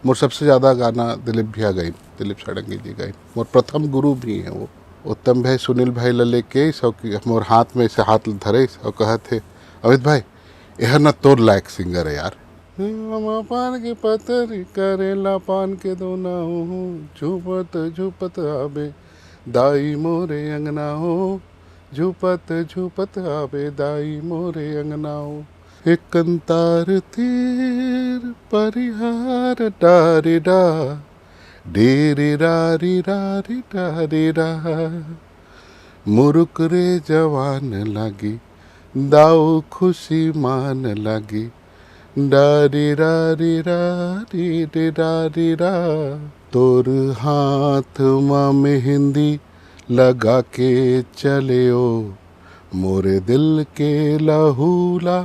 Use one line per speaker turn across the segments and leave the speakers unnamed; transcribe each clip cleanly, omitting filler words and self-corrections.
मोर सबसे ज़्यादा गाना दिलीप भैया गई, दिलीप षडंगी जी गई। मोर प्रथम गुरु भी हैं वो। उत्तम भाई सुनील भाई ला लेके सौ की मोर हाथ में ऐसे हाथ धरे और कहा थे, अमित भाई यह न तोर लायक सिंगर है यार। पान के पतरी करेला पान के दो ना हो, झूपत झूपत आबे दाई मोरे अंगना हो, झूपत झूपत आबे दाई मोरे अंगना हो। एक कंतार तीर परिहार डारी डा, डेरी रारी रारी डारी रा, मुरुक रे जवान लागी दाऊ खुशी मान लागी, डारी रारी रारी रे रारी रा। तोर हाथ माँ मेहंदी लगा के चले ओ, मोरे दिल के लहूला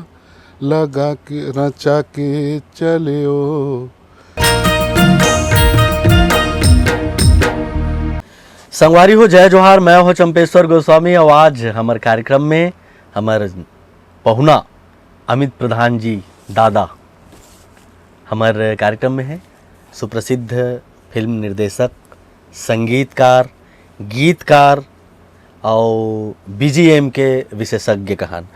लगा के रचा के चले ओ।
संगवारी हो, जय जोहार। मैं हो चंपेश्वर गोस्वामी और आज हमारे कार्यक्रम में हमारे पहुना अमित प्रधान जी दादा हमारे कार्यक्रम में है। सुप्रसिद्ध फिल्म निर्देशक, संगीतकार, गीतकार और बीजीएम के विशेषज्ञ कहान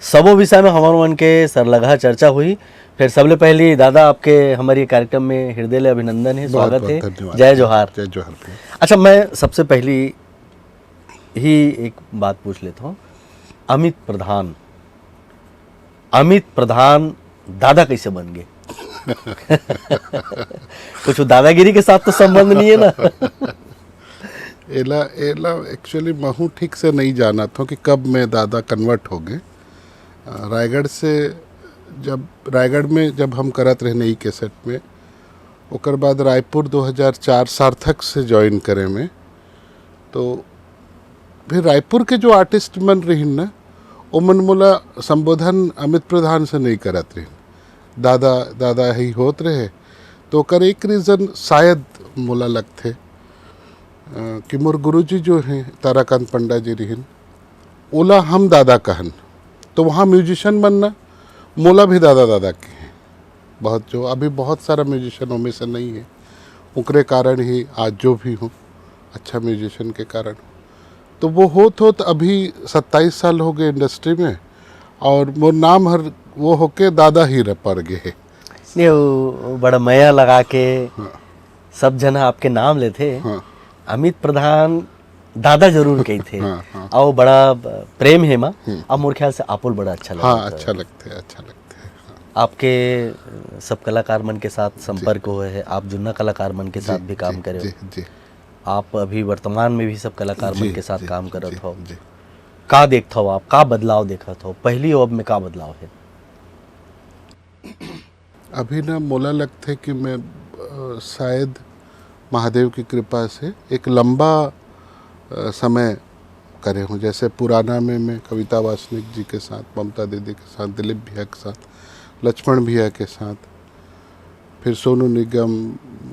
सबों विषय में हमारे मन के सरलगा चर्चा हुई। फिर सबले पहले दादा आपके हमारे कार्यक्रम में हृदय अभिनंदन है, स्वागत है, जय जोहार।
जय जोहार।
अच्छा, मैं सबसे पहली ही एक बात पूछ लेता हूँ, अमित प्रधान दादा कैसे बन गए? कुछ दादागिरी के साथ तो संबंध नहीं है ना?
एला एक्चुअली महू ठीक से नहीं जाना था कि कब मैं दादा कन्वर्ट हो गए। रायगढ़ में जब हम करत रहे नई कैसेट में, ओकर बाद रायपुर 2004 सार्थक से ज्वाइन करे में। तो फिर रायपुर के जो आर्टिस्ट मन रही ना, वो मन मोला संबोधन अमित प्रधान से नहीं करत रही, दादा दादा ही होत रहे। तो ओकर एक रीज़न शायद मोला लगथे कि मोर गुरुजी जो हैं ताराकांत पंडा जी रहीन, ओला हम दादा कहन। तो वहाँ म्यूजिशियन बनना मोला भी दादा दादा के हैं बहुत, जो अभी बहुत सारा म्यूजिशियनों में से नहीं है। उनके कारण ही आज जो भी हूँ, अच्छा म्यूजिशियन के कारण। तो वो होत अभी 27 साल हो गए इंडस्ट्री में, और मोर नाम हर वो होके दादा ही पड़ गए।
नहीं, वो बड़ा मया लगा के सब जना आपके नाम लेते।
हाँ।
अमित प्रधान दादा जरूर कही थे।
हाँ।
और बड़ा प्रेम है माँ। अब मोर ख्याल से आपुल बड़ा अच्छा लगता है।
हाँ, अच्छा लगते हैं। हाँ।
आपके सब कलाकार मन के साथ संपर्क हुए है, आप जुन्ना कलाकार मन के साथ भी काम करे हो।
जी।
आप अभी वर्तमान में भी सब कलाकार मन के साथ काम करत हो।
जी।
का देखता हो आप, का बदलाव देखत हो पहली और अब में, का बदलाव है?
अभी ना मोला लगता है कि मैं शायद महादेव की कृपा से एक लंबा समय करे हूँ। जैसे पुराना में मैं कविता वासनिक जी के साथ, ममता दीदी के साथ, दिलीप भैया के साथ, लक्ष्मण भैया के साथ, फिर सोनू निगम,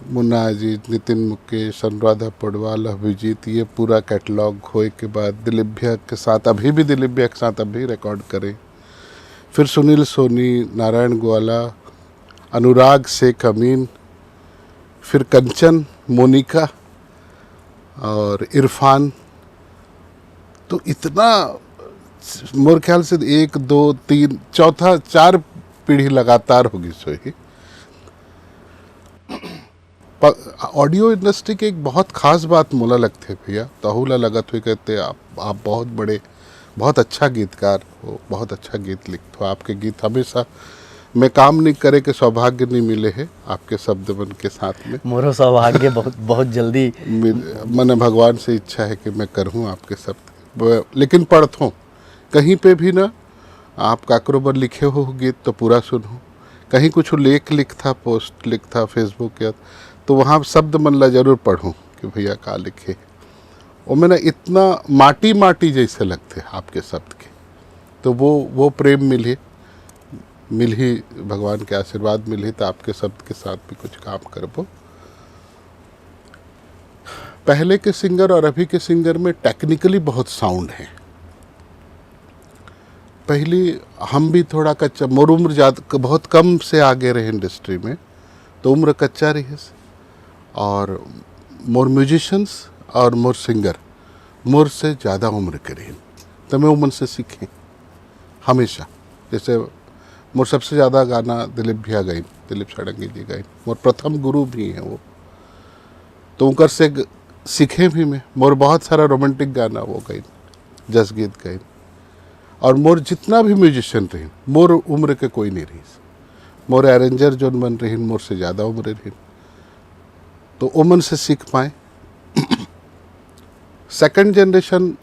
मुन्ना अजीत, नितिन मुकेश, अनुराधा पौडवाल, अभिजीत, ये पूरा कैटलॉग होए के बाद दिलीप भैया के साथ, अभी भी दिलीप भैया के साथ अभी रिकॉर्ड करें। फिर सुनील सोनी, नारायण ग्वाला, अनुराग शेख अमीन, फिर कंचन, मोनिका और इरफान। तो इतना मोर ख्याल से 1 2 3 चौथा 4 पीढ़ी लगातार होगी सोई। ऑडियो इंडस्ट्री की एक बहुत खास बात मोला लगते भैया, तहुला लगत हुई कहते आप बहुत बड़े, बहुत अच्छा गीतकार हो, बहुत अच्छा गीत लिखते हो। आपके गीत हमेशा मैं काम नहीं करे के सौभाग्य नहीं मिले है आपके शब्द मन के साथ में।
मोरो सौभाग्य बहुत जल्दी
मैंने भगवान से इच्छा है कि मैं करूँ आपके शब्द, लेकिन पढ़ता हूँ कहीं पे भी ना, आप काकरो बर लिखे हो गीत तो पूरा सुनो, कहीं कुछ लेख लिखता, पोस्ट लिखता फेसबुक या, तो वहाँ शब्द मन ला जरूर पढ़ूँ कि भैया का लिखे। और मैंने इतना माटी माटी जैसे लगते आपके शब्द के, तो वो प्रेम मिल ही भगवान के आशीर्वाद मिल ही तो आपके शब्द के साथ भी कुछ काम करबो। पहले के सिंगर और अभी के सिंगर में टेक्निकली बहुत साउंड है। पहली हम भी थोड़ा कच्चा, मोर उम्र बहुत कम से आगे रहे इंडस्ट्री में, तो उम्र कच्चा रही और मोर म्यूजिशंस और मोर सिंगर मोर से ज़्यादा उम्र के रही, तो मैं उमन से सीखें हमेशा। जैसे मोर सबसे ज़्यादा गाना दिलीप भैया गई, दिलीप साड़ंगी जी गई, मोर प्रथम गुरु भी हैं वो, तो उनकर से सीखे भी मैं। मोर बहुत सारा रोमांटिक गाना वो गई, जस गीत गई। और मोर जितना भी म्यूजिशियन रही, मोर उम्र के कोई नहीं रही। मोर अरेंजर जो बन रही मोर से ज़्यादा उम्र रही, तो उमन से सीख पाए। सेकंड जनरेशन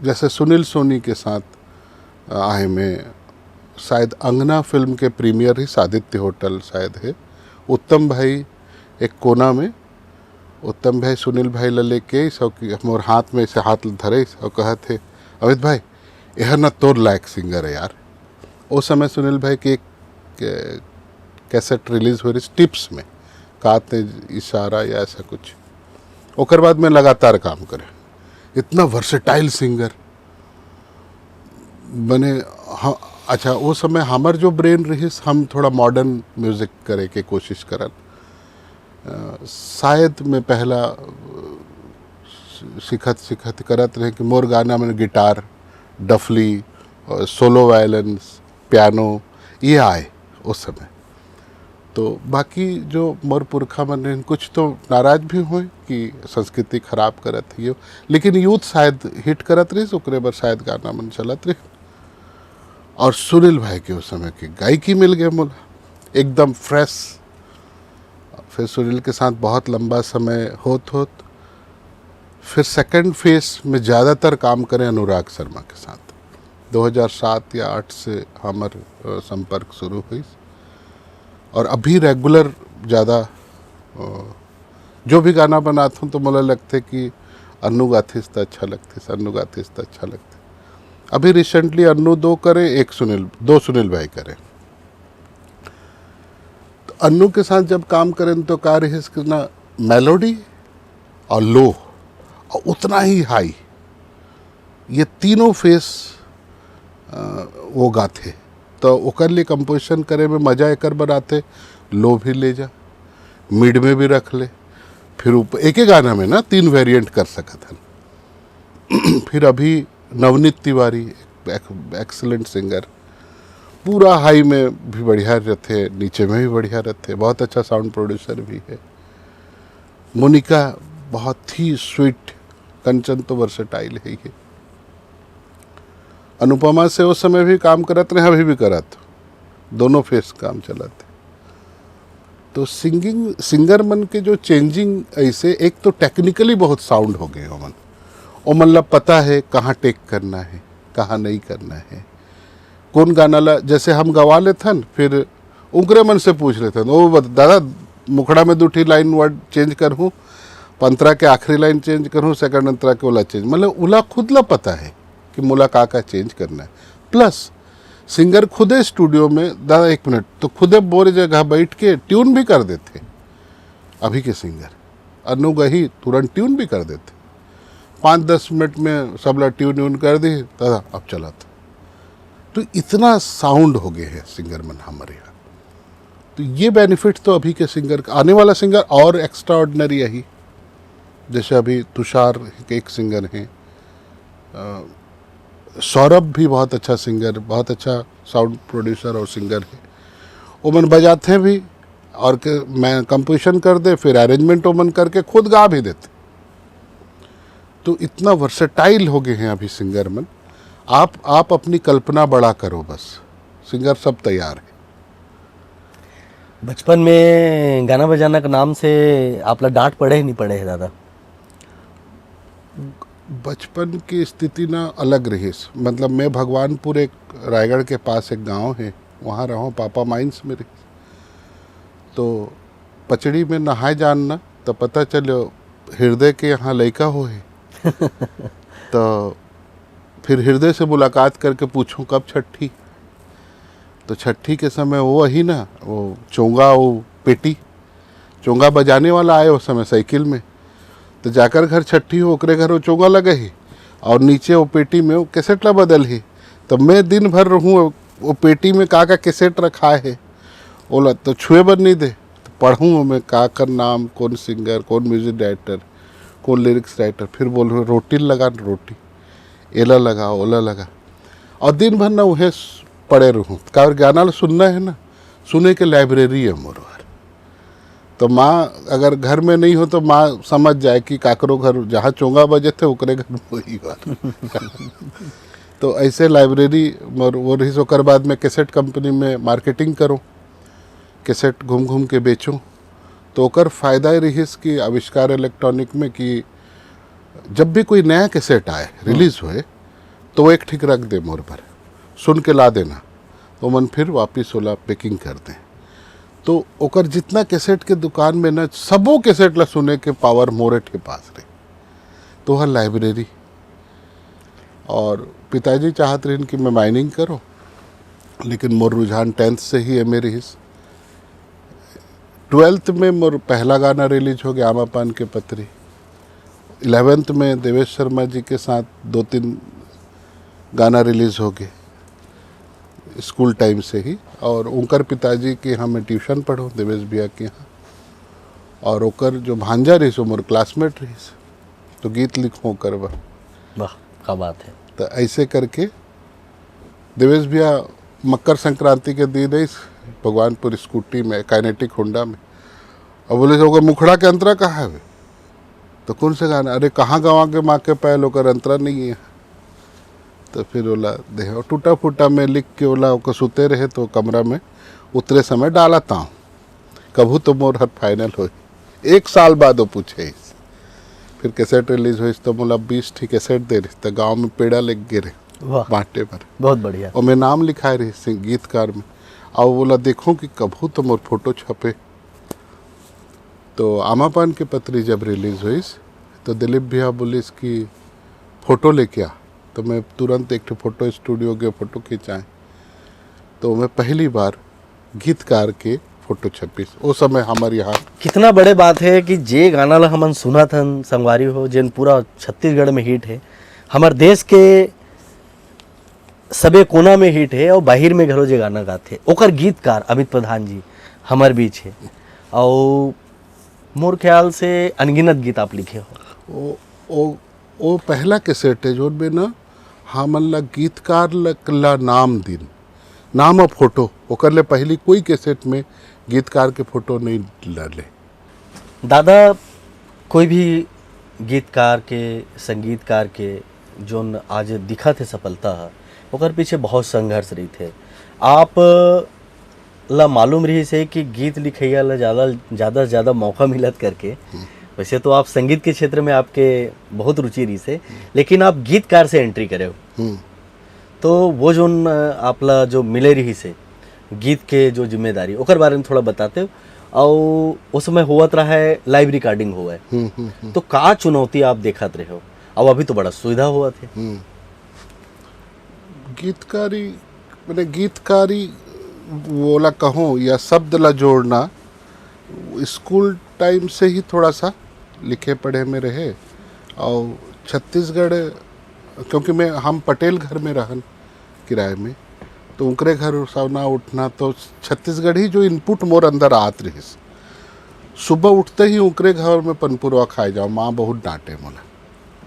जैसे सुनील सोनी के साथ आए में, शायद अंगना फिल्म के प्रीमियर ही सादित्य होटल शायद है, उत्तम भाई एक कोना में, उत्तम भाई सुनील भाई ला लेके मोर हाथ में ऐसे हाथ धरे और कहा थे, अमित भाई यह ना तोर लायक सिंगर है यार। उस समय सुनील भाई की एक कैसेट रिलीज हो रही टिप्स में, कहते इशारा या ऐसा कुछ। ओकर बाद में लगातार काम करे, इतना वर्सेटाइल सिंगर बने। हाँ अच्छा, वो समय हमार जो ब्रेन रही, हम थोड़ा मॉडर्न म्यूज़िक करे के कोशिश करन। शायद मैं पहला सिखत करत रहे कि मोर गाना में गिटार, डफली, सोलो वायलेंस, पियानो ये आए उस समय। तो बाकी जो मोर पुरखा मन रहे, कुछ तो नाराज भी हुए कि संस्कृति खराब करत है, लेकिन यूथ शायद हिट करत रही, ओकरे पर शायद गाना मन चलत रही। और सुनील भाई के उस समय की गायकी मिल गए मोला एकदम फ्रेश। फिर सुनील के साथ बहुत लंबा समय होत फिर सेकंड फेज में ज़्यादातर काम करें अनुराग शर्मा के साथ। 2007 या 8 से हमार संपर्क शुरू हुई और अभी रेगुलर ज़्यादा जो भी गाना बनाता हूँ तो मुझे लगता है कि अन्नू गाथिस तो अच्छा लगते, अन्नू गाथिस तो अच्छा लगते। अभी रिसेंटली अन्नू 2 करे, 2 सुनील भाई करें। तो अन्नू के साथ जब काम करें तो का रही ना, मेलोडी और लो और उतना ही हाई, ये तीनों फेस वो गाते। तो ओकर लिए कंपोजिशन करे में मज़ा एकर बनाते, लो भी ले जा, मिड में भी रख ले, फिर ऊपर एक ही गाना में ना 3 वेरिएंट कर सकत हन। फिर अभी नवनीत तिवारी एक्सीलेंट सिंगर, पूरा हाई में भी बढ़िया रहते, नीचे में भी बढ़िया रहते, बहुत अच्छा साउंड प्रोड्यूसर भी है। मोनिका बहुत ही स्वीट, कंचन तो वर्सेटाइल है ही। अनुपमा से उस समय भी काम करत रहे, अभी भी करत, दोनों फेस काम चलाते। तो सिंगर मन के जो चेंजिंग ऐसे, एक तो टेक्निकली बहुत साउंड हो गए ओमन, मतलब पता है कहाँ टेक करना है, कहाँ नहीं करना है, कौन गाना ला। जैसे हम गवा लेते हैं, फिर उनकरे मन से पूछ लेते हैं, वो दादा मुखड़ा में 2 लाइन वर्ड चेंज करूँ, पंतरा के आखिरी लाइन चेंज करूँ, सेकंड अंतरा के ओला चेंज, मतलब उला खुद ला पता है कि मुला का चेंज करना है। प्लस सिंगर खुदे स्टूडियो में, दादा 1 मिनट, तो खुदे बोरे जगह बैठ के ट्यून भी कर देते। अभी के सिंगर अनु गही तुरंत ट्यून भी कर देते, 5-10 मिनट में सबला ट्यून कर दी, दादा अब चला था। तो इतना साउंड हो गए हैं सिंगर मन हमारे यहाँ। तो ये बेनिफिट तो अभी के सिंगर, आने वाला सिंगर और एक्स्ट्रा ऑर्डिनरी यही। जैसे अभी तुषार एक सिंगर हैं, सौरभ भी बहुत अच्छा सिंगर, बहुत अच्छा साउंड प्रोड्यूसर और सिंगर है। वो मन बजाते हैं भी और मैं कंपोजिशन कर दे, फिर अरेंजमेंट वो मन करके खुद गा भी देते। तो इतना वर्सेटाइल हो गए हैं अभी सिंगर मन। आप अपनी कल्पना बड़ा करो, बस सिंगर सब तैयार है।
बचपन में गाना बजाना के नाम से आप लोग डांट पड़े ही नहीं पड़े है दादा?
बचपन की स्थिति ना अलग रही। मतलब मैं भगवानपुर, एक रायगढ़ के पास एक गांव है, वहाँ रहो, पापा माइंस में रही। तो पचड़ी में नहाए जानना तो पता चलो हृदय के यहाँ लड़का हो है। तो फिर हृदय से मुलाकात करके पूछूं कब छठी, तो छठी के समय वो ही ना, वो चोंगा, वो पेटी चोंगा बजाने वाला आए उस समय साइकिल में। तो जाकर घर छठी हो, ओकरे घर वो चोंगा लगे ही और नीचे वो पेटी में वो कैसेट ला बदल ही। तो मैं दिन भर रहूँ वो पेटी में का कैसेट रखा है, बोला तो छुए बर नहीं दे। तो पढ़ूँ मैं का कर नाम, कौन सिंगर, कौन म्यूजिक डायरेक्टर, कौन लिरिक्स राइटर, फिर बोल रोटी लगा रोटी, एला लगा ओला लगा, और दिन भर ना वह पड़े रहूँ। का गाना सुनना है ना, सुने के लाइब्रेरी है मोर। तो माँ अगर घर में नहीं हो तो माँ समझ जाए कि काकरो घर जहाँ चोंगा बजे थे उकरे घर वही बार। तो ऐसे लाइब्रेरी वो रही। ओकर बाद में कैसेट कंपनी में मार्केटिंग करूँ, कैसेट घूम घूम के बेचूँ। तो ओकर फायदा रही कि आविष्कार इलेक्ट्रॉनिक में कि जब भी कोई नया कैसेट आए रिलीज होए तो वो एक ठीक रख दे मोर पर, सुन के ला देना, तो मन फिर वापिस वाला पैकिंग कर दें। तो ओकर जितना कैसेट के दुकान में ना सबो कैसेट ला सुने के पावर मोरे के पास रहे। तो वह लाइब्रेरी। और पिताजी चाहते रहे कि मैं माइनिंग करो, लेकिन मोर रुझान 10th से ही एम ए रही। 12th में मोर पहला गाना रिलीज हो गया आमा पान के पत्री। 11th में देवेश शर्मा जी के साथ 2-3 गाना रिलीज हो गए स्कूल टाइम से ही। और उनकर पिताजी के यहाँ मैं ट्यूशन पढ़ो देवेश भैया के यहाँ। और ओकर जो भांजा रही सो मोर क्लासमेट रही, तो गीत लिखो करवा।
वाह, क्या बात है।
तो ऐसे करके देवेश भैया मकर संक्रांति के दिन रही भगवानपुर स्कूटी में काइनेटिक होंडा में, और बोले तो मुखड़ा के अंतरा कहाँ है? तो कौन से गाना? अरे कहाँ गवा के माँ के पैल होकर अंतरा नहीं है। तो फिर ओला देह टूटा फूटा में लिख के ओला ओकर सुते रहे। तो कमरा में उतरे समय डाला ताऊँ कभू तो मोर हर फाइनल हो। 1 साल बाद वो पूछे। फिर कैसेट रिलीज हुई तो बोला 20 ठीक कैसेट दे रही। तो गाँव में पेड़ा लग गिरे बांटे पर,
बहुत बढ़िया।
और मैं नाम लिखाए रही गीतकार में। और बोला देखो कि कभू तो मोर फोटो छपे। तो आमा पान के पत्री जब रिलीज हुई तो दिलीप भैया बोलिस कि फ़ोटो लेके आ। तो मैं तुरंत एक फ़ोटो स्टूडियो के फ़ोटो खिंचाएँ। तो मैं पहली बार गीतकार के फ़ोटो छपीस। उस समय हमारे यहाँ
कितना बड़े बात है कि जे गाना ला हमन सुना था संगवारी हो, जिन पूरा छत्तीसगढ़ में हिट है, हमार देश के सबे कोना में हिट है, और बाहर में घरों जे गाना गाथे ओकर गीतकार अमित प्रधान जी हमार बीच है। और मोर ख्याल से अनगिनत गीत आप लिखे हो।
वो पहला कैसेट है जो में ना हमन ला गीतकार ला नाम दिन नाम और फोटो ओकर ले पहली कोई कैसेट में गीतकार के फोटो नहीं डाले।
दादा, कोई भी गीतकार के संगीतकार के जोन आज दिखत है सफलता है, ओकर पीछे बहुत संघर्ष रही थे। आप ला मालूम रही से कि गीत लिखैया ला ज़्यादा से ज़्यादा मौका मिलत करके। वैसे तो आप संगीत के क्षेत्र में आपके बहुत रुचि रही से, लेकिन आप गीतकार से एंट्री करे हो। तो वो जो आपला जो मिले रही से गीत के जो जिम्मेदारी ओकर बारे में थोड़ा बताते हो। और उस समय हुआ रहा है लाइव रिकॉर्डिंग हुआ है, तो का चुनौती आप देखते रहे हो? अब अभी तो बड़ा सुविधा हुआ थे।
गीतकारी मैंने गीतकारी बोला कहूँ या शब्द ला जोड़ना स्कूल टाइम से ही थोड़ा सा लिखे पढ़े में रहे। और छत्तीसगढ़ क्योंकि हम पटेल घर में रहन किराए में, तो उनके घर सवना उठना तो छत्तीसगढ़ ही जो इनपुट मोर अंदर आत रही। सुबह उठते ही उनके घर में पनपुरवा खाए जाओ, माँ बहुत डांटे मोला,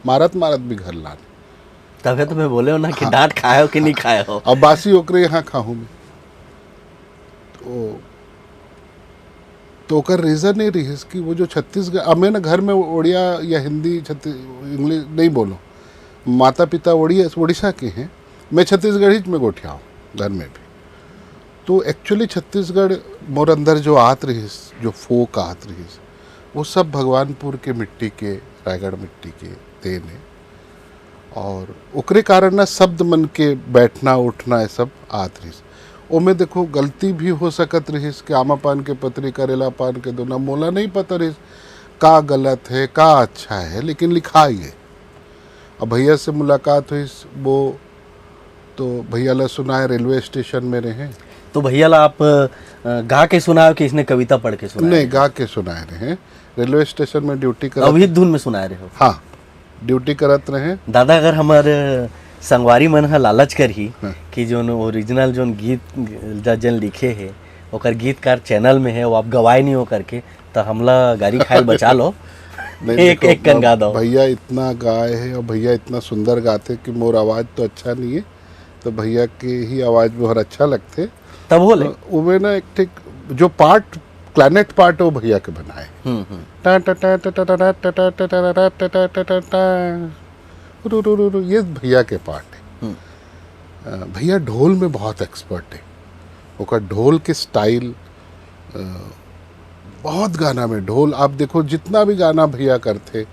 मारत भी घर लाने।
तभी तो मैं बोले हो ना कि डांट खाए हो कि नहीं खाए हो।
अब बासी ओकरे यहाँ खाऊँ मैं तो ओकर रीज़न ये रही कि वो जो छत्तीसगढ़ अब मैं ना घर में उड़िया या हिंदी इंग्लिश नहीं बोलो। माता पिता उड़ीसा के हैं, मैं छत्तीसगढ़ी में गोठिया हूँ घर में भी। तो एक्चुअली छत्तीसगढ़ मोर अंदर जो आत रही, जो फोक आत रही, वो सब भगवानपुर के मिट्टी के, रायगढ़ मिट्टी के देन है। और ओकरे कारण ना शब्द मन के बैठना उठना ये सब आत रही। ओमें देखो गलती भी हो सकत रही कि आमा पान के पत्री करेला पान के दोना, मोला नहीं पता रही का गलत है का अच्छा है, लेकिन लिखा ही है। अब भैया से मुलाकात हुई, वो तो भैया ला सुनाए रेलवे स्टेशन में रहे।
तो भैया ला आप गा के सुनाए कि इसने कविता पढ़ के सुनाए?
नहीं, गा के सुनाए रहे। रेलवे स्टेशन में ड्यूटी कर
अभी धुन में सुनाए रहे हो?
हाँ, ड्यूटी करत रहे।
दादा, अगर हमारे संगवारी मन ह लालच कर ही कि जोन ओरिजिनल जोन गीत जन लिखे है ओकर गीतकार चैनल में है, वो आप गवाए नहीं हो करके, तो हमला गाड़ी खाए बचा लो। एक
देखो,
एक कन गा दो।
भैया इतना गाए है और भैया इतना सुंदर गाते कि मोर आवाज़ तो अच्छा नहीं है, तो भैया की ही आवाज़ बहुत अच्छा लगते।
तब हो ले।
उमें ना एक ठीक जो पार्ट क्लैनेट पार्ट है वो भैया के बनाए। टा टा टा टा टा टा टा टा टा टा टा टा टा टा टा टा टा रु रु रु रु, ये भैया के पार्ट है। भैया ढोल में बहुत एक्सपर्ट है, ओकर ढोल के स्टाइल बहुत गाना में ढोल आप देखो जितना भी गाना भैया करते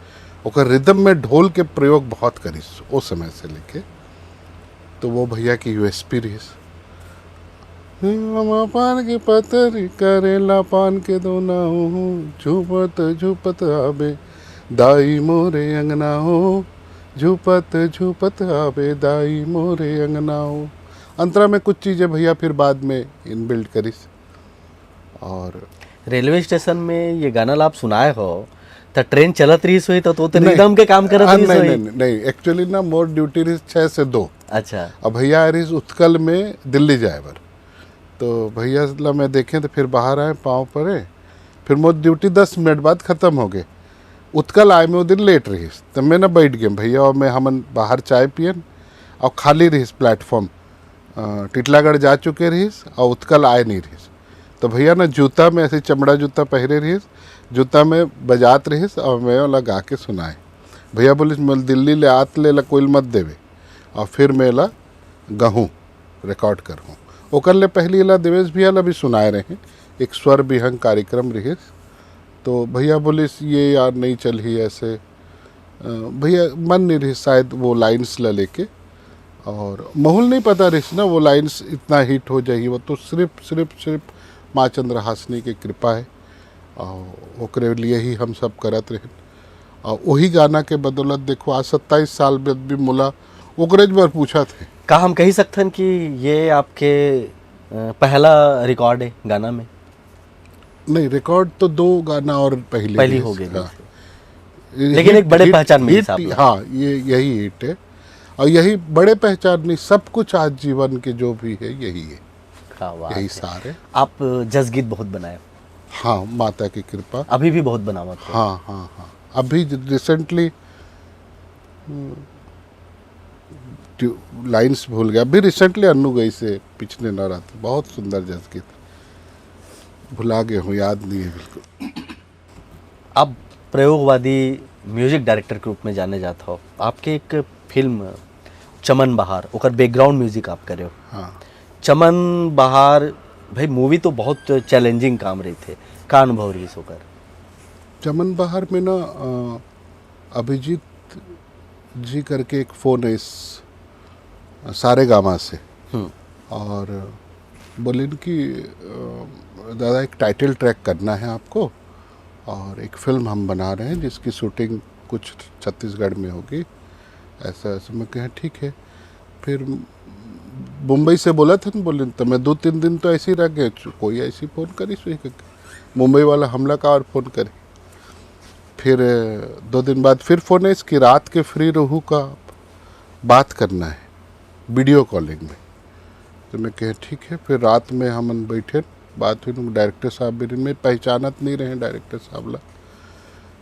ओकर रिदम में ढोल के प्रयोग बहुत करिस वो समय से लेके, तो वो भैया की यूएसपी रही। पान के पतर करेला पान के दोना हो, झुपत झुपत आबे दाई मोरे अंगना हो, झुपत झुपत आबे दाई मोरे अंगना हो। अंतरा में कुछ चीज़ें भैया फिर बाद में इनबिल्ड करिस। और
रेलवे स्टेशन में ये गाना ला आप सुनाए हो, तो ट्रेन चलत रही सोई तो
नहीं,
रिदम के काम करत रही
नहीं
सोई।
नहीं नहीं एक्चुअली ना मोर ड्यूटी रही 6 से 2।
अच्छा।
अब भैया रही उत्कल में दिल्ली जाए बर, तो भैया ला मैं देखें तो फिर बाहर आए पाँव पड़े, फिर मोर ड्यूटी 10 मिनट बाद ख़त्म हो गए। उत्कल आए में वो दिन लेट रही, तब मैं ना बैठ गए भैया और मैं हमन बाहर चाय पियन और खाली रही प्लेटफॉर्म। टिटलागढ़ जा चुके रही और उत्कल आए नहीं रही, तो भैया ना जूता में ऐसे चमड़ा जूता पहरे रही, जूता में बजात रही और मैं वाला गा के सुनाए। भैया बोले मैं दिल्ली ले आत ले ला कोई मत देवे, और फिर मैं ला गहूँ रिकॉर्ड करूँ। ओकर ले पहली ला देवेश भैया ला भी सुनाए रहे, एक स्वर विहंग कार्यक्रम रही, तो भैया बोले ये यार नहीं चल ही ऐसे। भैया मन नहीं रही शायद वो लाइन्स ला लेके, और माहौल नहीं पता रही ना वो लाइन्स इतना हिट हो जाएगी। वो तो सिर्फ माँ चंद्रहासिनी की कृपा है, और ओकरे लिए ही हम सब करत रहे। और वही गाना के बदौलत देखो आज 27 साल बाद भी मुला ओकरेज बार पूछा थे।
का हम कही सकथन कि ये आपके पहला रिकॉर्ड है गाना में?
नहीं, रिकॉर्ड तो 2 गाना और पहली
हो गई।
हाँ।
लेकिन एक बड़े पहचान मिली साहब ने।
हाँ, ये यही हिट है, और यही बड़े पहचान नहीं, सब कुछ आज जीवन के जो भी है यही है, यही सारे।
आप जस गीत बहुत बनाए।
हाँ, माता की कृपा।
अभी भी बहुत बनावत हो।
हाँ हाँ हाँ, अभी रिसेंटली लाइन्स भूल गया, अभी रिसेंटली अन्नू गई से पिछले नवरात्र बहुत सुंदर जस गीत भुला गए हूँ, याद नहीं है बिल्कुल।
आप प्रयोगवादी म्यूजिक डायरेक्टर के रूप में जाने जाता हो। आपके एक फिल्म चमन बहार, ओकर बैकग्राउंड म्यूजिक आप करे हो।
हाँ,
चमन बहार भाई मूवी तो बहुत चैलेंजिंग काम रही थे, का अनुभव रही सोकर?
चमन बहार में ना अभिजीत जी करके एक फ़ोन है इस सारेगामा से, और बोले कि दादा एक टाइटल ट्रैक करना है आपको, और एक फ़िल्म हम बना रहे हैं जिसकी शूटिंग कुछ छत्तीसगढ़ में होगी, ऐसा ऐसा। मैं कहा ठीक है। फिर मुंबई से बोला था ना, बोले तो मैं 2-3 दिन तो ऐसे ही रह गए, कोई ऐसी फ़ोन करी सही करके मुंबई वाला हमला का और फ़ोन करे। फिर 2 दिन बाद फिर फ़ोन है इसकी रात के फ्री रहू का बात करना है वीडियो कॉलिंग में, तो मैं कहे ठीक है। फिर रात में हम बैठे बात हुई, डायरेक्टर साहब भी मैं पहचानत नहीं रहे डायरेक्टर साहब ला।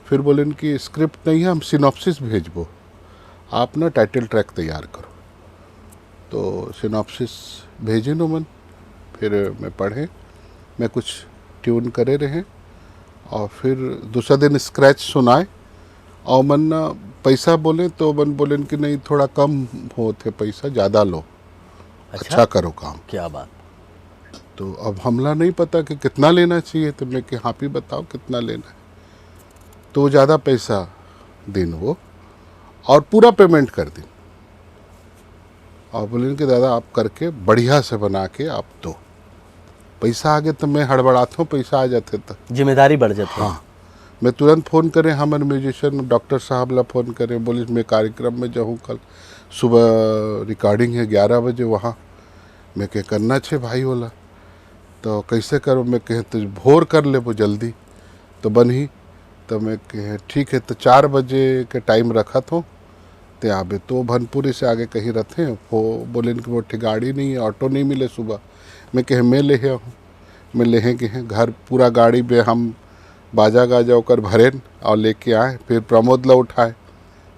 फिर बोले कि स्क्रिप्ट नहीं है, हम सिनॉप्सिस भेजबो, आप ना टाइटल ट्रैक तैयार करो। तो सिनॉप्सिस भेजे नो मन, फिर मैं पढ़े, मैं कुछ ट्यून करे रहे, और फिर दूसरा दिन स्क्रैच सुनाए, और मन ना पैसा बोले तो मन बोले कि नहीं थोड़ा कम होते पैसा, ज़्यादा लो। अच्छा करो काम।
क्या बात।
तो अब हमला नहीं पता कि कितना लेना चाहिए, तो मैं कि हाँ भी बताओ कितना लेना है, तो ज़्यादा पैसा दिन वो और पूरा पेमेंट कर दिन, और बोले कि दादा आप करके बढ़िया से बना के आप दो। पैसा आ गया तो मैं हड़बड़ाता हूँ, पैसा आ जाते तो
जिम्मेदारी बढ़ जाती है।
हाँ, मैं तुरंत फ़ोन करें, हमारे म्यूजिशियन डॉक्टर साहब ला फ़ोन करें, बोले मैं कार्यक्रम में जाऊँ, कल सुबह रिकॉर्डिंग है 11 बजे वहाँ। मैं क्या करना छे भाई बोला, तो कैसे करो, मैं कहे तो भोर कर ले वो जल्दी तो बन ही। तो मैं कहे ठीक है, तो 4 बजे के टाइम रखा तो ते आबे, तो भनपुरी से आगे कहीं रहते हैं वो बोले कि वो गाड़ी नहीं है, ऑटो नहीं मिले सुबह। मैं कहे मैं ले आऊँ, में लेके हैं घर पूरा गाड़ी में हम बाजा गाजा होकर भरेन और लेके आए। फिर प्रमोद ला उठाए,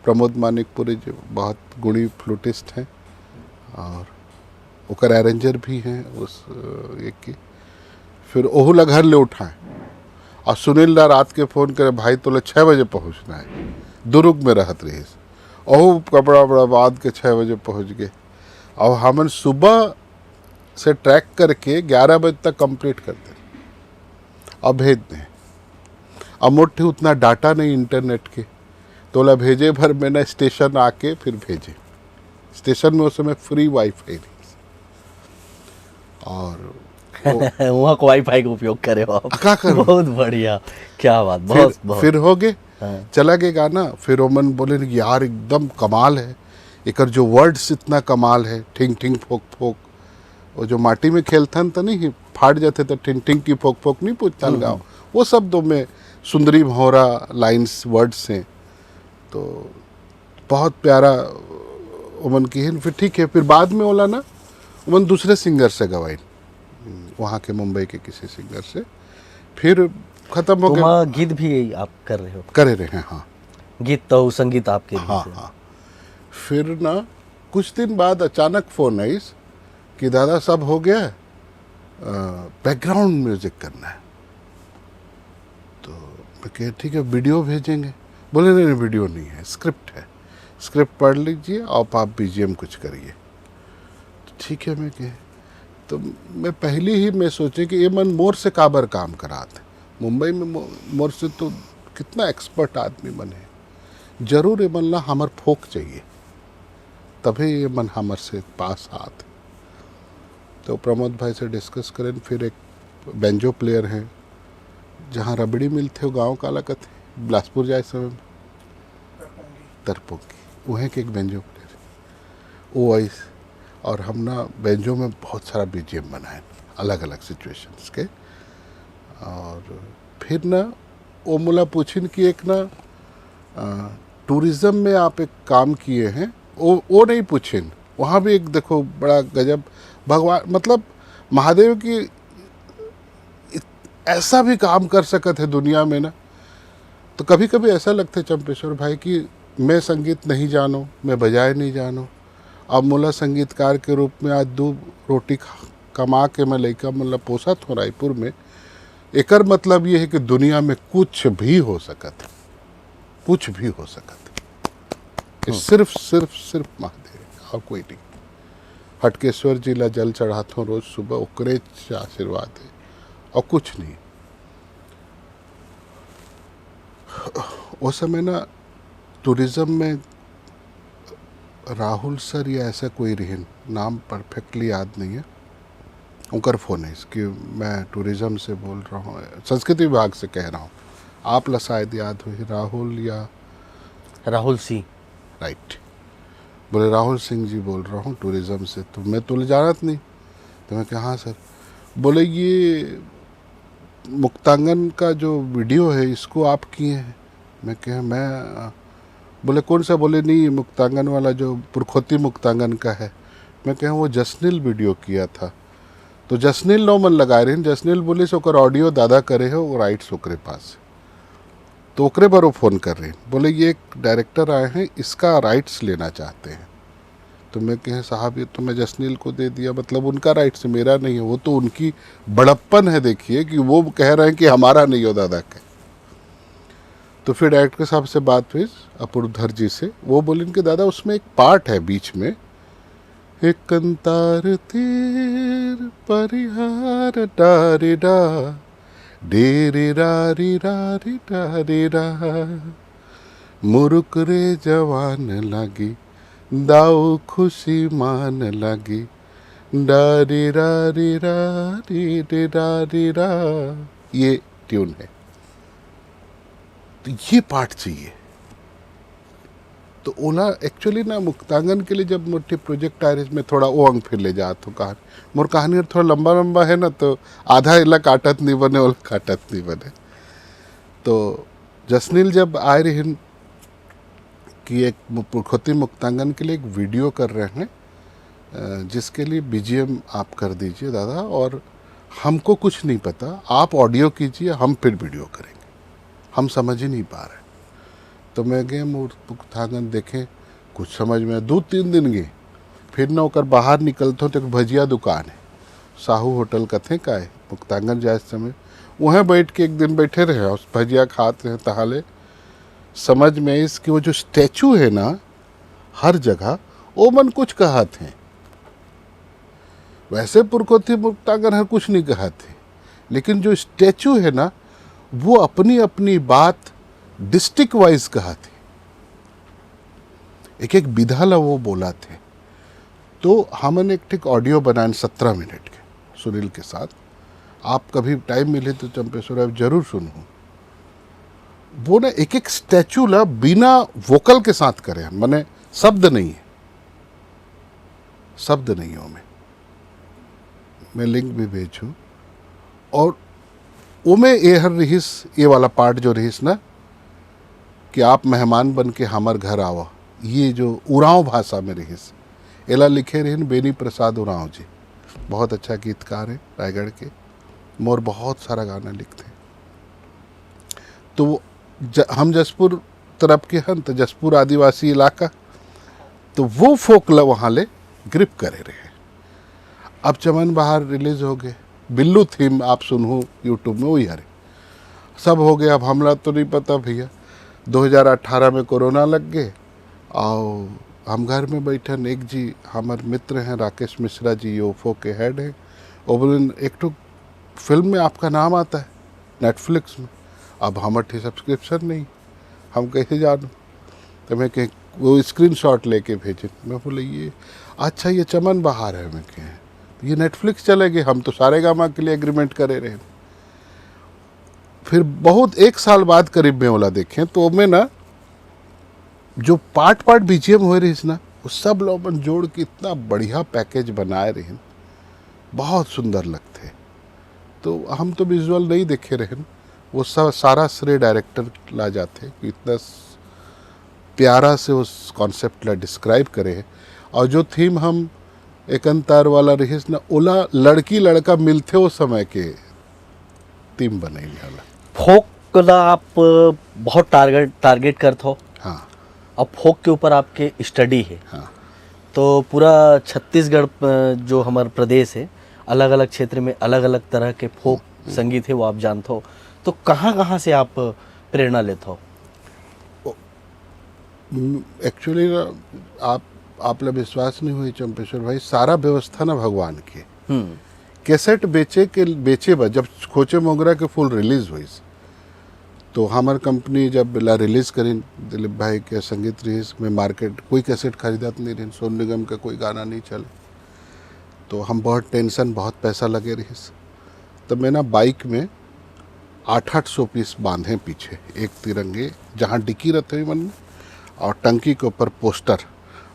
प्रमोद मानिकपुरी जो बहुत गुणी फ्लूटिस्ट हैं और ओकर अरेंजर भी हैं उस एक की। फिर ओहू ला घर ले उठाए और सुनील ला रात के फ़ोन करे, भाई तो 6 बजे पहुंचना है, दुर्ग में रहत रही। ओहू कपड़ा बड़ा बाद के 6 बजे पहुंच गए और हमन सुबह से ट्रैक करके 11 बजे तक कंप्लीट कर दें और भेज दें। अब मोटे उतना डाटा नहीं इंटरनेट के, तो ला भेजे भर में ना स्टेशन आके फिर भेजे। स्टेशन में उस समय फ्री वाईफाई नहीं और
वहाँ को वाईफाई का उपयोग करे हो आप।
क्या करूं?
बहुत बढ़िया, क्या बात, बहुत बहुत।
फिर हो गए,
हाँ।
चला गए गाना। फिर ओमन बोले कि यार एकदम कमाल है, एकर जो वर्ड्स इतना कमाल है, ठिंग ठिंग फोक फोक, वो जो माटी में खेलथन तो नहीं फाट जाते तो ठिंग ठिंग की फोक फोक नहीं पूछता गाँव, वो शब्दों में सुंदरी भौरा लाइन्स वर्ड्स हैं, तो बहुत प्यारा ओमन की है। फिर ठीक है, फिर बाद में बोला ना ओमन दूसरे सिंगर से गवाई, वहाँ के मुंबई के किसी सिंगर से। फिर खत्म हो गया।
गीत भी आप कर रहे हो?
करे रहे हैं, हाँ।
गीत तो संगीत आपके भी
हाँ
से।
हाँ। फिर ना कुछ दिन बाद अचानक फ़ोन आई कि दादा सब हो गया, बैकग्राउंड म्यूजिक करना है। तो मैं कह ठीक है वीडियो भेजेंगे। बोले नहीं वीडियो नहीं है, स्क्रिप्ट है, स्क्रिप्ट पढ़ लीजिए आप बीजीएम कुछ करिए। तो ठीक है मैं कह, तो मैं पहले ही मैं सोचे कि ये मन मोर से काबर काम कराते। मुंबई में मोर से तो कितना एक्सपर्ट आदमी बने, जरूर ये मन ला हमर फोक चाहिए, तभी ये मन हमर से पास आते। तो प्रमोद भाई से डिस्कस करें। फिर एक बेंजो प्लेयर हैं, जहाँ रबड़ी मिल थे, वो गाँव काला कथे बिलासपुर जाए समय में तरपोंगी, वहीं के एक बेंजो प्लेयर वो आई। और हम ना बेंजो में बहुत सारा बीजीएम बनाए अलग अलग सिचुएशंस के। और फिर ना वो मुला पूछिन कि एक ना टूरिज़्म में आप एक काम किए हैं, वो नहीं पूछिन। वहाँ भी एक देखो बड़ा गजब भगवान, मतलब महादेव की ऐसा भी काम कर सकते है दुनिया में ना। तो कभी कभी ऐसा लगता है चंपेश्वर भाई कि मैं संगीत नहीं जानो, मैं बजाए नहीं जानो, अब मुला संगीतकार के रूप में आज 2 रोटी कमा के मैं लड़का मतलब पोसत हूँ रायपुर में। एकर मतलब ये है कि दुनिया में कुछ भी हो सकता, कुछ भी हो सकता। सिर्फ सिर्फ सिर्फ महादेव और कोई नहीं। हटकेश्वर जी ला जल चढ़ाता हूँ रोज सुबह, ओकरे आशीर्वाद है और कुछ नहीं। उस समय ना टूरिज़्म में राहुल सर या ऐसा कोई रहे, नाम परफेक्टली याद नहीं है, उनका फ़ोन है इसकी, मैं टूरिज़्म से बोल रहा हूँ, संस्कृति विभाग से कह रहा हूँ, आप ला शायद याद हुई, राहुल या
राहुल सिंह,
राइट। बोले राहुल सिंह जी बोल रहा हूँ टूरिज़्म से। तो मैं तो जानत नहीं, तो मैं कहा हाँ सर। बोले ये मुक्तांगन का जो वीडियो है इसको आप किए हैं? मैं कहा मैं। बोले कौन सा? बोले नहीं मुक्तांगन वाला जो पुरखोती मुक्तांगन का है। मैं कहा वो जसनील वीडियो किया था। तो जसनील नो मन लगा रहे हैं। जसनील बोले से ओकर ऑडियो दादा करे हो, वो राइट्स ओकरे पास। तो ओकरे पर वो फ़ोन कर रहे हैं, बोले ये एक डायरेक्टर आए हैं, इसका राइट्स लेना चाहते हैं। तो मैं कहे साहब ये तो मैं जसनील को दे दिया, मतलब उनका राइट्स मेरा नहीं है, वो तो उनकी बड़प्पन है। देखिए कि वो कह रहे हैं कि हमारा नहीं हो दादा का। तो फिर डायरेक्टर साहब से बात हुई अपूर्वधर जी से, वो बोले कि दादा उसमें एक पार्ट है बीच में, एक कंतार तीर परिहार डारे डा डेरे रारी रारी डारे रा, मुरुक रे जवान लागी दाऊ खुशी मान लागी डारी रारी रारी रे रारी रा, ये ट्यून है। तो ये पार्ट चाहिए। तो ओला एक्चुअली ना मुक्तांगन के लिए जब मोटे प्रोजेक्ट आ रहे, मैं थोड़ा वो अंग फिर ले जाता हूँ कहानी। मोर कहानी थोड़ा लंबा लंबा है ना, तो आधा इला काटत नहीं बने, ओला काटत नहीं बने। तो जसनील जब आए रहे कि एक पुरखोती मुक्तांगन के लिए एक वीडियो कर रहे हैं, जिसके लिए बीजीएम आप कर दीजिए दादा, और हमको कुछ नहीं पता, आप ऑडियो कीजिए, हम फिर वीडियो करेंगे, हम समझ ही नहीं पा रहे। तो मैं गए मुक्तांगन देखे, कुछ समझ में 2-3 दिन गए, फिर न ओकर बाहर निकलते तो एक भजिया दुकान है, साहू होटल कथे का है, मुक्तांगन जाए समय वहाँ बैठ के एक दिन बैठे रहे, उस भजिया खाते रहे, तहाले समझ में इसकी वो जो स्टैचू है ना हर जगह, वो मन कुछ कहा थे, वैसे पुरखोती मुक्तांगन हर कुछ नहीं कहा थे, लेकिन जो स्टैचू है ना वो अपनी अपनी बात डिस्ट्रिक्ट वाइज कहा थे, एक एक विधा ला वो बोला थे। तो हमने एक ठीक ऑडियो बनाए 17 मिनट के सुनील के साथ, आप कभी टाइम मिले तो चंपेश्वर आप जरूर सुनो। वो ना एक एक स्टैचू ला बिना वोकल के साथ करे, माने शब्द नहीं है, शब्द नहीं हो, मैं लिंक भी भेजूँ। और उमें ये हर रहीस, ये वाला पार्ट जो रहीस ना कि आप मेहमान बन के हमार घर आवा, ये जो उरांव भाषा में रहीस, एला लिखे रहन बेनी प्रसाद उरांव जी, बहुत अच्छा गीतकार है रायगढ़ के, मोर बहुत सारा गाना लिखते हैं। तो हम जसपुर तरफ के हन, तो जसपुर आदिवासी इलाका, तो वो फोकला वहाँ ले ग्रिप करे रहे। अब चमन बाहर रिलीज हो गए, बिल्लू थीम आप सुनो यूट्यूब में, वही हरे सब हो गया। अब हमला तो नहीं पता भैया, 2018 में कोरोना लग गए, और हम घर में बैठन, एक जी हमारे मित्र हैं राकेश मिश्रा जी, यूएफओ के हेड हैं, वो बोले एक तो फिल्म में आपका नाम आता है नेटफ्लिक्स में, अब हमारे सब्सक्रिप्शन नहीं, हम कैसे जानूँ। तो मैं कह वो स्क्रीनशॉट लेके भेजे, मैं बोले ये अच्छा ये चमन बाहर है, मैं कह ये नेटफ्लिक्स चलेगी, हम तो सारे गामा के लिए एग्रीमेंट करे रहे। फिर बहुत 1 साल बाद करीब में ओला देखें, तो मैं ना जो पार्ट पार्ट बीजीएम हो रही ना, वो सब लोग जोड़ के इतना बढ़िया पैकेज बनाए रहे, बहुत सुंदर लगते। तो हम तो विजुअल नहीं देखे रहे, वो सब सारा श्रेय डायरेक्टर ला जाते कि इतना प्यारा से उस कॉन्सेप्ट ला डिस्क्राइब करे। और जो थीम हम एकंतार वाला रहीस ना, ओला लड़की लड़का मिलते हो समय के थीम बनाई वाला।
फोक ला आप बहुत टारगेट करते हो।
हाँ,
अब फोक के ऊपर आपके स्टडी है।
हाँ,
तो पूरा छत्तीसगढ़ जो हमारा प्रदेश है, अलग अलग क्षेत्र में अलग अलग तरह के फोक संगीत है, वो आप जानते हो। तो कहाँ कहाँ से आप प्रेरणा लेते हो?
एक्चुअली आप लोग विश्वास नहीं हुई चंपेश्वर भाई, सारा व्यवस्था ना भगवान की। कैसेट बेचे बा जब खोचे मोगरा के फुल रिलीज हुई, तो हमार कंपनी जब ला रिलीज करी दिलीप भाई के संगीत रिलीज में, मार्केट कोई कैसेट खरीदत नहीं रही, सोनू निगम का कोई गाना नहीं चले, तो हम बहुत टेंशन, बहुत पैसा लगे रही। तो मैं ना बाइक में 800 पीस बांधे पीछे, एक तिरंगे जहाँ डिक्की रहते मन में, और टंकी के ऊपर पोस्टर,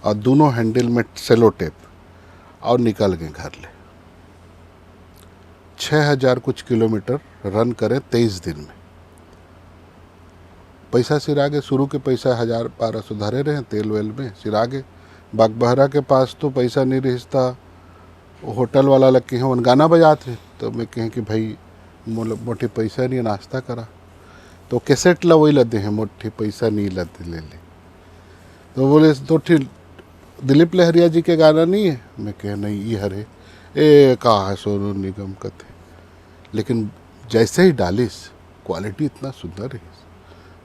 और दोनों हैंडल में सेलो टेप, और निकल गए घर ले। 6000 कुछ किलोमीटर रन करे 23 दिन में। पैसा सिरागे, शुरू के पैसा 1000-1200 धरे रहे, तेल वेल में सिरागे। बागबहरा के पास तो पैसा नहीं रिश्ता, होटल वाला लग के हैं गाना बजाते, तो मैं कहें कि भाई मोटे पैसा नहीं, नाश्ता करा, तो कैसेट ला वही लदे हैं, मोटे पैसा नहीं लदे ले। तो बोले तो ठीक दिलीप लहरिया जी के गाना नहीं है, मैं कह नहीं ये हरे ए कहा है सोनू निगम का थे, लेकिन जैसे ही डालिस क्वालिटी इतना सुंदर है।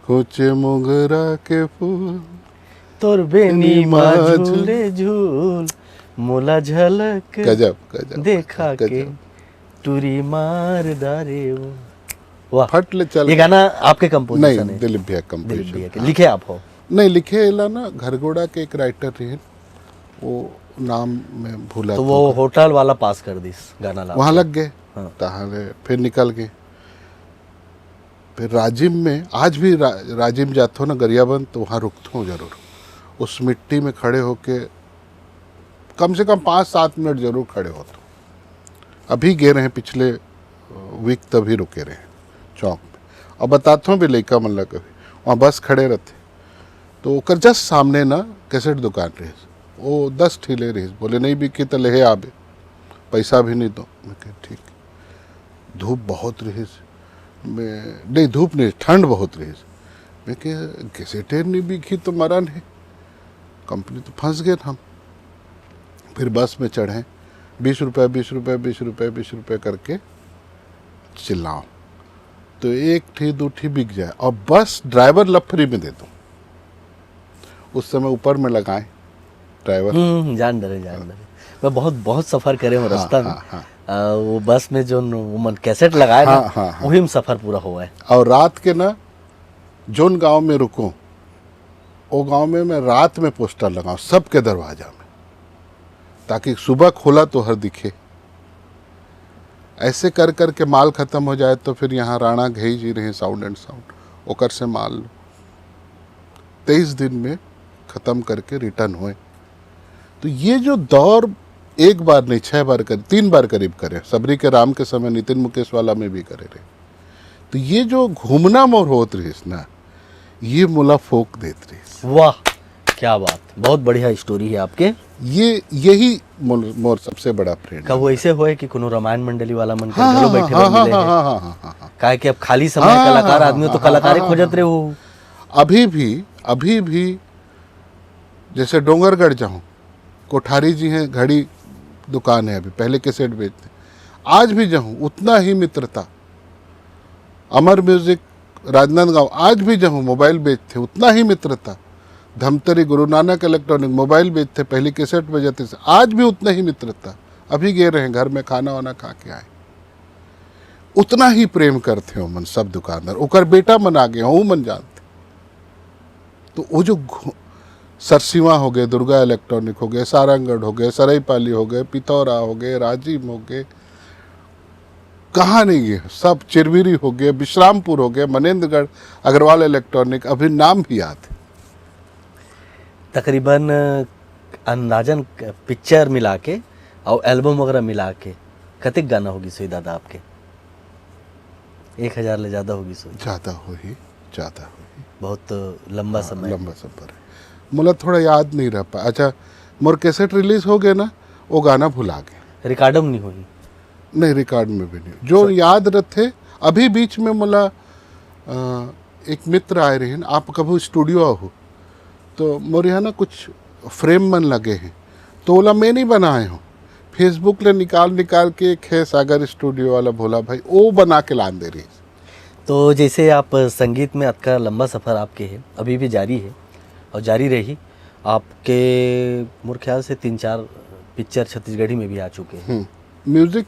खोचे मोगरा के फूल
तोर बेनी झूले झूल, मोला झलक
गजब गजब
देखा के
गजब।
टूरी मार डारे वो। वाह,
फट ले चल।
ये गाना आपके कंपोजिशन
नहीं,
है?
दिलीप भैया
दिलीप भैया
कंपोजिशन।
के लिखे आप हो?
नहीं, लिखे एला ना घरगोड़ा के एक राइटर रहे, वो नाम में भूला।
तो वो होटल वाला पास कर दी गाना ला,
वहाँ लग गए।
हाँ।
ताहले फिर निकल गए। फिर राजिम में आज भी राजिम जाते हो ना गरियाबंद, तो वहाँ रुकता हूँ जरूर, उस मिट्टी में खड़े होके कम से कम 5-7 मिनट जरूर खड़े होते। अभी गए रहे पिछले वीक, तभी रुके रहे चौक में, और बताता हूँ भी लड़का मल्ला कभी वहाँ बस खड़े रहते, तो ओकर जस्ट सामने ना कैसेट दुकान रही, वो 10 ठीले रही, बोले नहीं बिकी तो ले आबे, पैसा भी नहीं दो। मैं कह ठीक। धूप बहुत रही मैं नहीं धूप नहीं ठंड बहुत रही मैं कि कैसेटें नहीं बिकी तो मरा नहीं कंपनी तो फंस गए हम। फिर बस में चढ़े 20 रुपये 20 रुपये 20 रुपये 20 रुपये करके चिल्लाओ तो एक ठी दो ठी बिक जाए और बस ड्राइवर लब फ्री में दे दो। उस समय ऊपर में लगाए ड्राइवर
जान डरे मैं बहुत बहुत सफर करे हूँ रास्ता में। वो बस में जो वो मन कैसेट लगाए ना वही में सफर पूरा हुआ है।
और रात के ना जोन गांव में रुको वो गांव में मैं रात में पोस्टर लगाऊं सबके दरवाजा में ताकि सुबह खोला तो हर दिखे। ऐसे कर कर के माल खत्म हो जाए तो फिर यहाँ राणा घई जी रहे साउंड एंड साउंड ओकर से माल लो 23 दिन में ख़त्म करके रिटर्न हुए। तो ये जो दौर एक बार नहीं 6 बार कर 3 बार करीब करे सबरी के राम के समय नितिन मुकेश वाला में भी करे रहे। तो ये जो घूमना मोर होत रही ना ये मुला फोक देत रही।
वाह क्या बात बहुत बढ़िया स्टोरी है आपके।
ये यही मोर सबसे बड़ा प्रेरणा।
कब वो ऐसे हुए कि कोनो रामायण मंडली वाला मन कर घरो बैठे रहे मिले हैं काहे कि अब खाली समय कलाकार आदमी तो कलाकार खोजत रहे हो।
अभी भी जैसे डोंगरगढ़ जाऊं कोठारी जी हैं घड़ी दुकान है अभी पहले कैसेट बेचते आज भी जाऊं उतना ही मित्रता। अमर म्यूजिक राजनांदगांव आज भी जाऊं मोबाइल बेचते उतना ही मित्रता। धमतरी गुरु नानक इलेक्ट्रॉनिक मोबाइल बेचते पहले कैसेट बजाते से आज भी उतना ही मित्रता। अभी गए रहे घर में खाना वाना खा के आए उतना ही प्रेम करते हो मन सब दुकानदार ओकर बेटा मन आगे हो मन जानते। तो वो जो सरसीवा हो गए दुर्गा इलेक्ट्रॉनिक हो गए सारंगगढ़ हो गए सराईपाली हो गए पिथौरा हो गए राजीव हो गए कहाँ नहीं गए सब चिरविरी हो गए विश्रामपुर हो गए मनेन्द्रगढ़ अग्रवाल इलेक्ट्रॉनिक अभी नाम भी याद है।
तकरीबन अंदाजन पिक्चर मिला के और एल्बम वगैरह मिला के कतिक गाना होगी सोई दादा आपके 1000 ले ज़्यादा होगी सोई
ज़्यादा होगी
बहुत लंबा समय
है मुला थोड़ा याद नहीं रह पा। अच्छा मोर कैसेट रिलीज हो गए ना वो गाना भुला गए
रिकॉर्डम नहीं हुई
नहीं रिकॉर्ड में भी नहीं जो याद रखे। अभी बीच में मुला एक मित्र आए रहे आप कभी स्टूडियो हो तो मोर यहाँ ना कुछ फ्रेम मन लगे हैं तो बोला मैं नहीं बनाए हूँ फेसबुक ले निकाल के एक है सागर स्टूडियो वाला भोला भाई वो बना के लान दे रही।
तो जैसे आप संगीत में आपका लंबा सफ़र आपके है अभी भी जारी है और जारी रही। आपके मोर ख्याल से 3-4 पिक्चर छत्तीसगढ़ी में भी आ चुके हैं।
म्यूजिक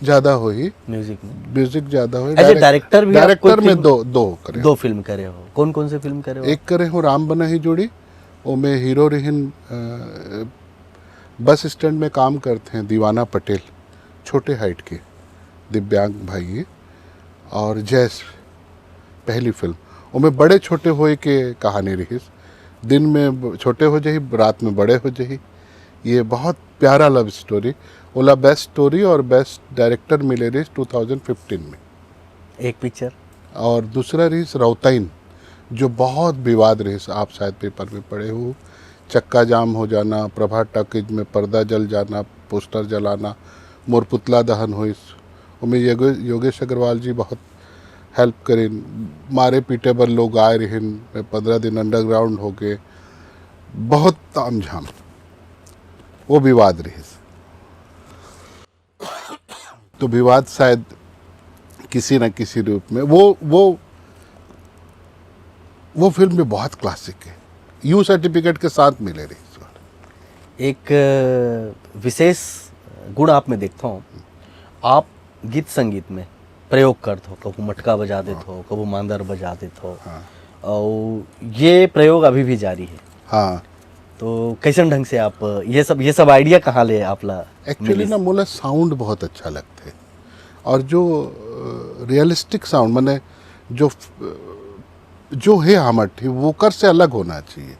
ज़्यादा हुई
म्यूजिक ज़्यादा हुई।
डायरेक्टर भी डायरेक्टर में दो फिल्म
करे हो कौन से फिल्म करे हो?
एक करे हो राम बना ही जोड़ी वो में हीरो रहीन बस स्टैंड में काम करते हैं दीवाना पटेल छोटे हाइट के दिव्यांग भाई है और जैस पहली फिल्म वो में बड़े छोटे होए के कहानी रही दिन में छोटे हो जाही रात में बड़े हो जाही। ये बहुत प्यारा लव स्टोरी ओला बेस्ट स्टोरी और बेस्ट डायरेक्टर मिले रही 2015 में
एक पिक्चर।
और दूसरा रही रौताइन जो बहुत विवाद रही आप शायद पेपर में पढ़े हो चक्का जाम हो जाना प्रभा टॉकीज में पर्दा जल जाना पोस्टर जलाना मोर पुतला दहन हुई उनमें योगेश अग्रवाल जी बहुत हेल्प करें मारे पीटे पर लोग आए रहे 15 दिन अंडरग्राउंड हो गए बहुत ताम झाम वो विवाद रही। तो विवाद शायद किसी न किसी रूप में वो फिल्म भी बहुत क्लासिक है यू सर्टिफिकेट के साथ मिले रही।
एक विशेष गुण आप में देखता हूँ आप गीत संगीत में प्रयोग करते हो कभी मटका बजा देते हो कभी मांदर बजा देते हो और ये प्रयोग अभी भी जारी है।
हाँ
तो कैसे ढंग से आप ये सब आइडिया कहाँ ले आप ला?
एक्चुअली ना मुझे साउंड बहुत अच्छा लगता है और जो रियलिस्टिक साउंड माने जो है हमट वो कर से अलग होना चाहिए।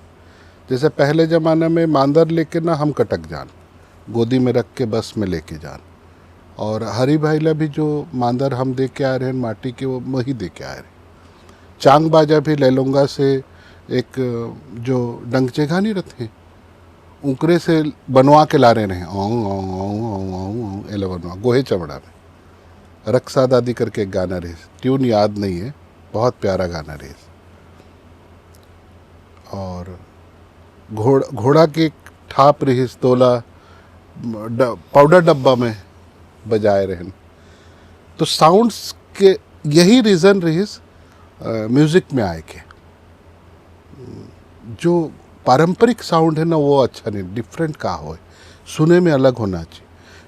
जैसे पहले ज़माने में मांदर लेके ना हम कटक जान गोदी में रख के बस में लेके जान और हरी भाई ला भी जो मांदर हम दे के आ रहे हैं माटी के वो वही दे के आ रहे। चांग बाजा भी लेलोंगा से एक जो डंगचेघा नहीं रहते उकरे से बनवा के ला रहे हैं बनवा गोहे चमड़ा में रक्षा दादी करके एक गाना रही, ट्यून याद नहीं है, बहुत प्यारा गाना रही। और घोड़ा की ठाप रही तोला पाउडर डब्बा में बजाए रहन। तो साउंड्स के यही रीज़न रही म्यूज़िक में आए के, जो पारंपरिक साउंड है ना वो अच्छा नहीं, डिफरेंट का हो, सुने में अलग होना चाहिए।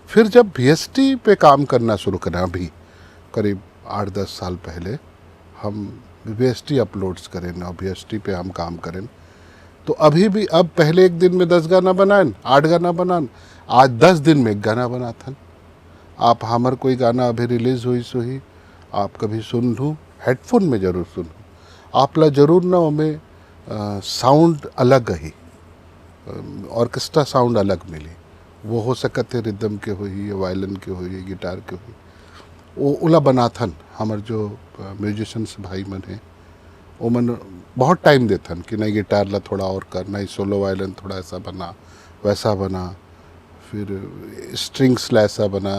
फिर जब VST पे काम करना शुरू करा, अभी करीब 8-10 साल पहले हम VST अपलोड्स करें ना, VST पे हम काम करें, तो अभी भी अब पहले एक दिन में 10 गाना बनाएं, 8 गाना बनान, आज 10 दिन में एक गाना बनाथन। आप हमार कोई गाना अभी रिलीज़ हुई सो ही आप कभी सुन लूँ, हेडफोन में ज़रूर सुन लूँ, आपला ज़रूर ना हमें साउंड अलग ही, ऑर्केस्ट्रा साउंड अलग मिली। वो हो सकते है रिदम के हुई या वायलिन के हुई, गिटार के हुई, वो उला बनाथन। हमारे जो म्यूजिशंस भाई मन हैं वो मन बहुत टाइम देथन कि नहीं गिटार ला थोड़ा और कर, नहीं सोलो वायलिन थोड़ा ऐसा बना वैसा बना, फिर स्ट्रिंग्स ला ऐसा बना,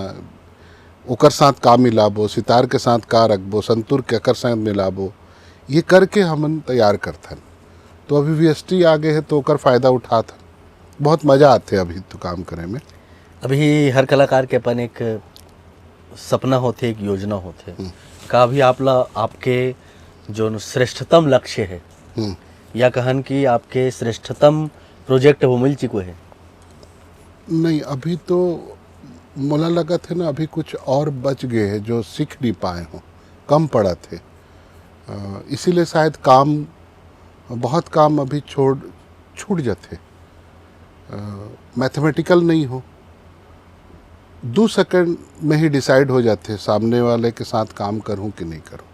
ओकर साथ का मिलाबो, सितार के साथ का रखबो, संतूर के अकर साथ मिलाबो, ये करके हमन तैयार करथन। तो अभी VST आ गए हैं तो ओकर फ़ायदा उठाथन, बहुत मज़ा आते अभी तो काम करे में।
अभी हर कलाकार के अपन एक सपना होते, एक योजना होते का भी आपके जो श्रेष्ठतम लक्ष्य है या कहन कि आपके श्रेष्ठतम प्रोजेक्ट वो मिल चुके हैं?
नहीं, अभी तो मोला लगा थे ना, अभी कुछ और बच गए हैं जो सीख नहीं पाए हों, कम पड़ा थे, इसीलिए शायद बहुत काम अभी छूट जाते। मैथमेटिकल नहीं हो, 2 सेकंड में ही डिसाइड हो जाते सामने वाले के साथ काम करूं कि नहीं करूं,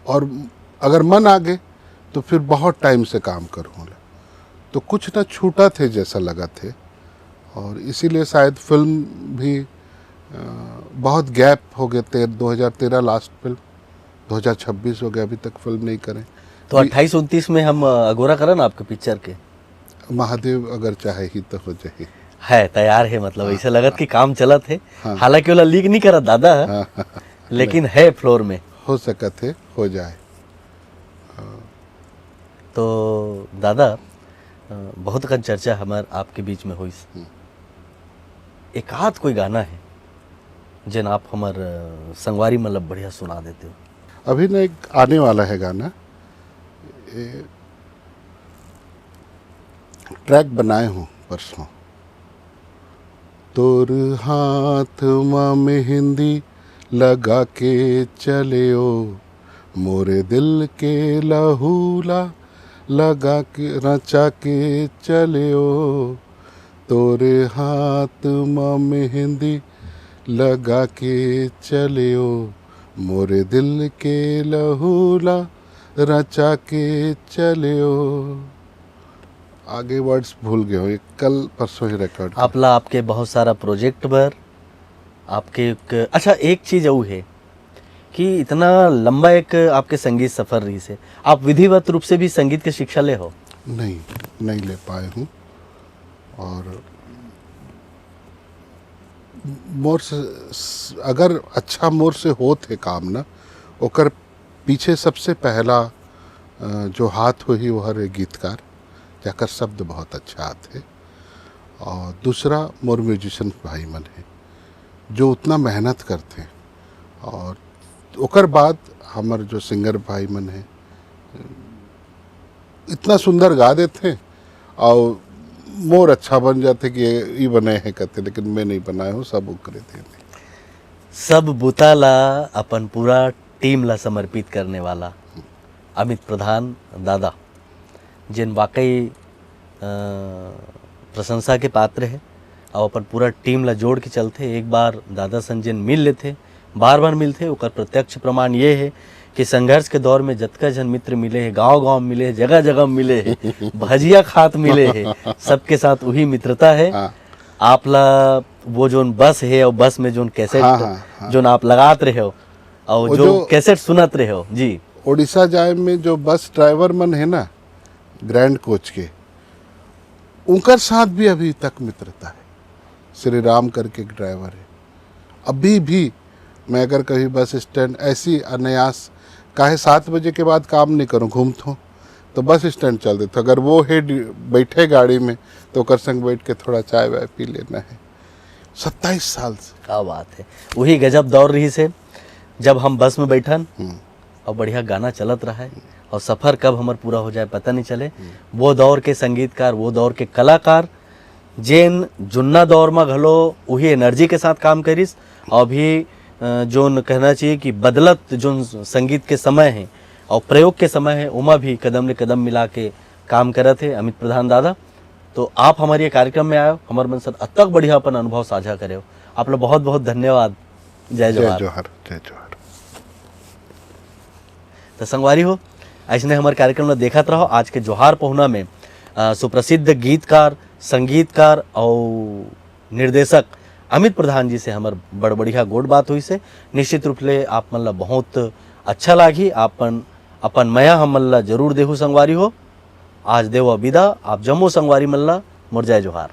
और अगर मन आ गए तो फिर बहुत टाइम से काम करूँगा। तो कुछ ना छूटा थे जैसा लगा थे, और इसीलिए शायद फिल्म भी बहुत गैप हो गए थे। 2013 लास्ट फिल्म, 2026 हो गया, अभी तक फिल्म नहीं करें।
तो 28-29 में हम अगोरा करें ना आपके पिक्चर के?
महादेव अगर चाहे ही तो हो जाए,
है तैयार है, मतलब ऐसा लगत कि काम चलत है।
हाँ।
हालांकि वाला लीक नहीं करत दादा, लेकिन है फ्लोर में,
हो सकत है हो जाए।
तो दादा बहुत कन चर्चा हमार आपके बीच में हुई, एक आध कोई गाना है जिन आप हमार संगवारी मतलब बढ़िया सुना देते हो?
अभी ना एक आने वाला है गाना, ट्रैक बनाए हूँ परसों। तोर हाथ माँ मेहंदी लगा के चले ओ, मोरे दिल के लहूला लगा के रचा के चले ओ, तोरे हाथ माँ मेहंदी लगा के चले ओ, मोरे दिल के लहूला रचा के चले ओ। आगे वर्ड्स भूल गए हो, ये कल परसों ही रिकॉर्ड
आपला आपके बहुत सारा प्रोजेक्ट पर आपके अच्छा एक चीज़ वो है कि इतना लंबा एक आपके संगीत सफ़र रही से, आप विधिवत रूप से भी संगीत की शिक्षा ले हो?
नहीं ले पाए हूँ, और मोर से अगर अच्छा मोर से होते काम ना, ओकर पीछे सबसे पहला जो हाथ हो ही वो हर गीतकार जाकर शब्द बहुत अच्छा आते, और दूसरा मोर म्यूजिशियन भाई मन है जो उतना मेहनत करते हैं, और ओकर बाद हमार जो सिंगर भाई मन है इतना सुंदर गा देते, और मोर अच्छा बन जाते कि ये बने हैं कहते, लेकिन मैं नहीं बनाया हूँ, सब करे थे।
सब बुता ला अपन पूरा टीम ला समर्पित करने वाला अमित प्रधान दादा, जिन वाकई प्रशंसा के पात्र है, और अपन पूरा टीम ला जोड़ के चलते। एक बार दादा संग जिन मिल लेते, बार बार मिलते, ओकर प्रत्यक्ष प्रमाण ये है कि संघर्ष के दौर में जतका जन मित्र मिले हैं, गांव गांव मिले हैं, जगह जगह मिले हैं, भजिया खात मिले हैं, सबके साथ वही मित्रता है। आपला वो जोन बस है, और बस में जोन कैसेट जोन आप लगात रहे हो, और जो कैसेट सुनत रहे हो जी,
उड़ीसा जाए में जो बस ड्राइवर मन है ना, ग्रैंड कोच के, उनकर साथ भी अभी तक मित्रता है। श्री राम करके एक ड्राइवर है, अभी भी मैं अगर कभी बस स्टैंड ऐसी अनायास काहे 7 बजे के बाद काम नहीं करूँ, घूमता हूँ तो बस स्टैंड चल देता, अगर वो है बैठे गाड़ी में तो ओकर संग बैठ के थोड़ा चाय वाय पी लेना है। 27 साल से।
क्या बात है, वही गजब दौर रही से जब हम बस में बैठन और बढ़िया गाना चलत रहा है और सफ़र कब हमार पूरा हो जाए पता नहीं चले। वो दौर के संगीतकार, वो दौर के कलाकार जेन जुन्ना दौर में घलो वही एनर्जी के साथ काम करिस और भी जोन कहना चाहिए कि बदलत जो संगीत के समय है और प्रयोग के समय है उमा भी कदम ले कदम मिला के काम करत है अमित प्रधान दादा। तो आप हमारे ये कार्यक्रम में आयो, हमारे मन से अतक बढ़िया अपन अनुभव साझा करे। आप लोग बहुत बहुत धन्यवाद। जय
जय
जोहार।
जोहार, जय जोहार।
तो संगवारी हो, ऐसने हमारे कार्यक्रम में देखत रहो। आज के जोहार पहुना में सुप्रसिद्ध गीतकार, संगीतकार और निर्देशक अमित प्रधान जी से हमार बड़ बढ़िया गोड बात हुई से। निश्चित रूप से आप मन ला बहुत अच्छा लागी। अपन मया हम मन ला जरूर देहू संगवारी हो। आज देव विदा, आप जम्मू संगवारी मन ला। मोर जय जोहार।